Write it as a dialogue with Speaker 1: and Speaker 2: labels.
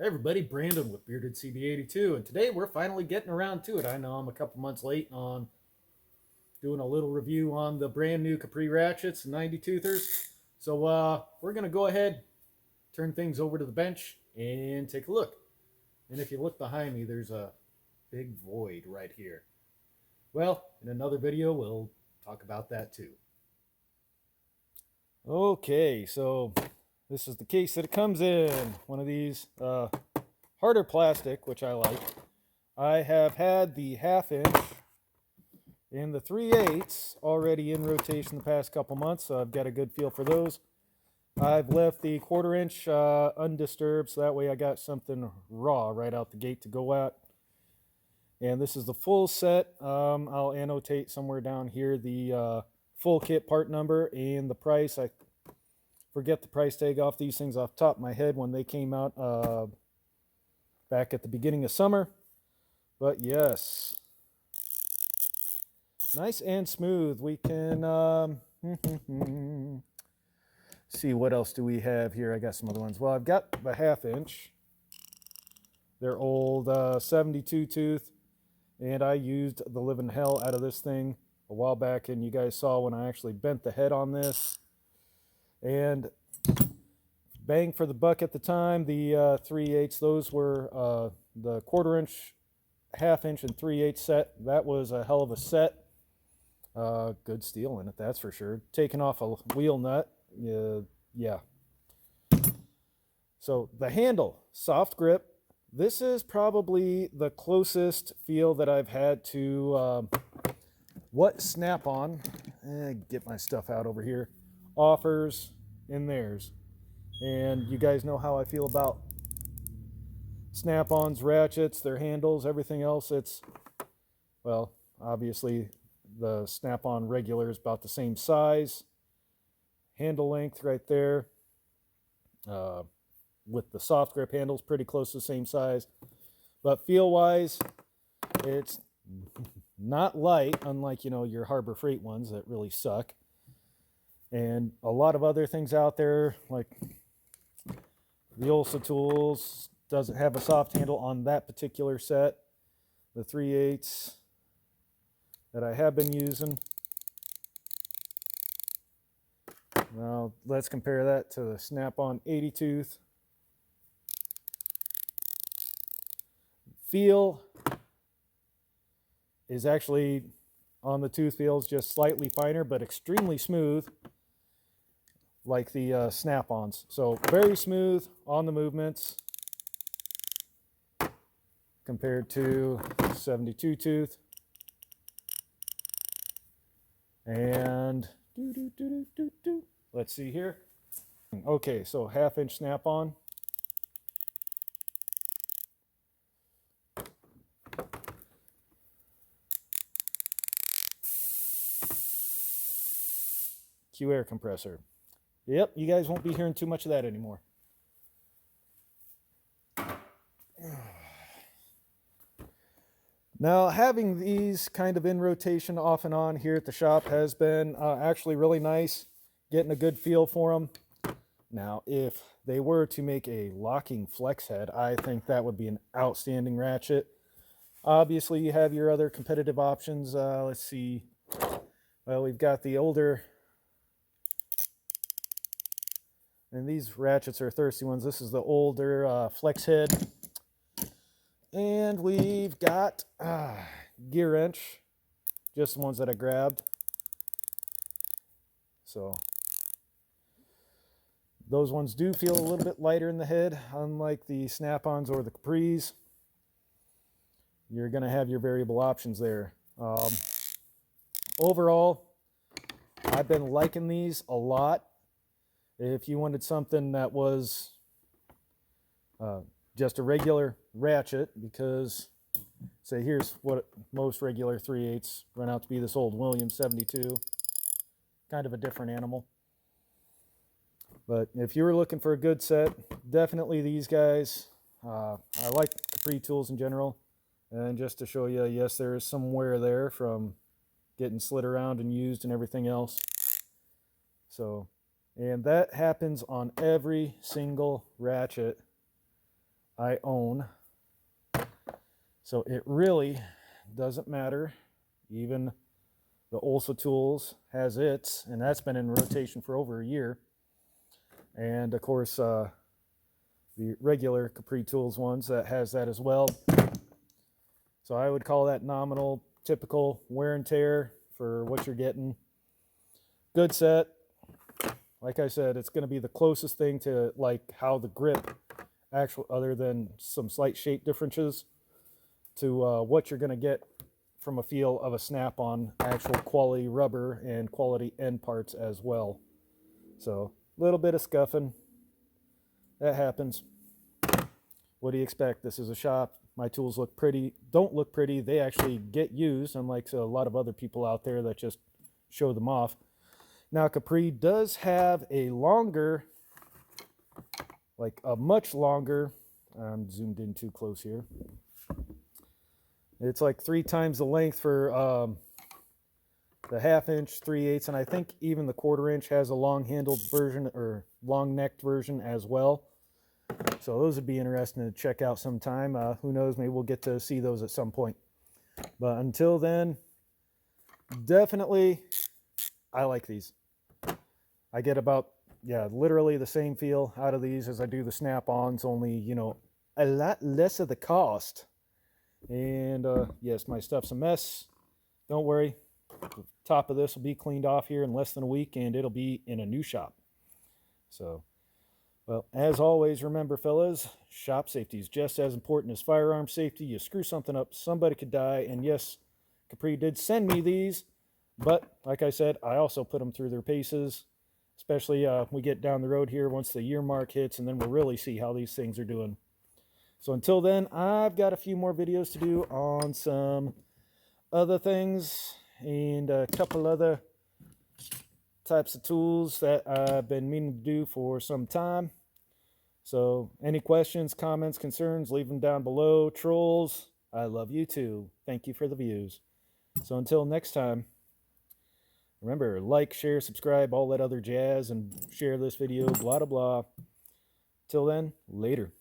Speaker 1: Hey everybody, Brandon with Bearded CB82, and today we're finally getting around to it. I know I'm a couple months late on doing a little review on the brand new Capri Ratchets and 90-toothers. So we're going to go ahead, turn things over to the bench, and take a look. And if you look behind me, there's a big void right here. Well, in another video, we'll talk about that too. Okay, so this is the case that it comes in. One of these harder plastic, which I like. I have had the 1/2 inch and the 3/8 already in rotation the past couple months, so I've got a good feel for those. I've left the 1/4 inch undisturbed, so that way I got something raw right out the gate to go at. And this is the full set. I'll annotate somewhere down here the full kit part number and the price. I forget the price tag off these things off the top of my head when they came out back at the beginning of summer. But yes, nice and smooth. We can see, what else do we have here? I got some other ones. Well, I've got the 1/2 inch. They're old 72 tooth, and I used the living hell out of this thing a while back, and you guys saw when I actually bent the head on this. And bang for the buck at the time. The 3/8, those were the 1/4 inch, 1/2 inch, and 3/8 set. That was a hell of a set. Good steel in it, that's for sure. Taking off a wheel nut, yeah. So the handle, soft grip. This is probably the closest feel that I've had to what Snap-on, get my stuff out over here, offers in theirs. And you guys know how I feel about Snap-ons, ratchets, their handles, everything else. It's, well, obviously the Snap-on regular is about the same size. Handle length right there. With the soft grip handles pretty close to the same size. But feel-wise, it's not light, unlike, your Harbor Freight ones that really suck. And a lot of other things out there, like the Tools, doesn't have a soft handle on that particular set. The 3/8 that I have been using. Now let's compare that to the Snap-on 80-tooth. Feel is actually on the tooth feels just slightly finer, but extremely smooth, like the Snap-ons. So very smooth on the movements compared to 72 tooth. And let's see here. Okay, so 1/2 inch Snap-on. Q air compressor. Yep, you guys won't be hearing too much of that anymore. Now, having these kind of in rotation off and on here at the shop has been actually really nice, getting a good feel for them. Now, if they were to make a locking flex head, I think that would be an outstanding ratchet. Obviously, you have your other competitive options. Let's see. Well, we've got the older, and these ratchets are thirsty ones. This is the older flex head. And we've got gear wrench, just the ones that I grabbed. So those ones do feel a little bit lighter in the head, unlike the Snap-ons or the Capris. You're going to have your variable options there. Overall, I've been liking these a lot. If you wanted something that was just a regular ratchet, because say here's what most regular 3/8 run out to be, this old Williams 72, kind of a different animal. But if you were looking for a good set, definitely these guys. I like Capri Tools in general. And just to show you, yes, there is some wear there from getting slid around and used and everything else. So, and that happens on every single ratchet I own. So it really doesn't matter. Even the 90tools has its, and that's been in rotation for over a year. And of course, the regular Capri Tools ones that has that as well. So I would call that nominal, typical wear and tear for what you're getting. Good set. Like I said, it's going to be the closest thing to like how the grip actual, other than some slight shape differences, to what you're going to get from a feel of a snap-on actual quality rubber and quality end parts as well. So a little bit of scuffing, that happens. What do you expect? This is a shop. My tools look pretty, don't look pretty. They actually get used, unlike a lot of other people out there that just show them off. Now Capri does have a longer, like a much longer, I'm zoomed in too close here. It's like 3 times the length for the 1/2 inch, 3/8, and I think even the 1/4 inch has a long handled version or long necked version as well. So those would be interesting to check out sometime. Who knows, maybe we'll get to see those at some point. But until then, definitely, I like these. I get about, yeah, literally the same feel out of these as I do the snap-ons, only, you know, a lot less of the cost. And yes, my stuff's a mess. Don't worry. The top of this will be cleaned off here in less than a week, and it'll be in a new shop. So, well, as always, remember, fellas, shop safety is just as important as firearm safety. You screw something up, somebody could die. And yes, Capri did send me these, but like I said, I also put them through their paces, especially we get down the road here once the year mark hits, and then we'll really see how these things are doing. So until then, I've got a few more videos to do on some other things and a couple other types of tools that I've been meaning to do for some time. So any questions, comments, concerns, leave them down below. Trolls, I love you too. Thank you for the views. So until next time, remember, like, share, subscribe, all that other jazz, and share this video, blah, blah, blah. Till then, later.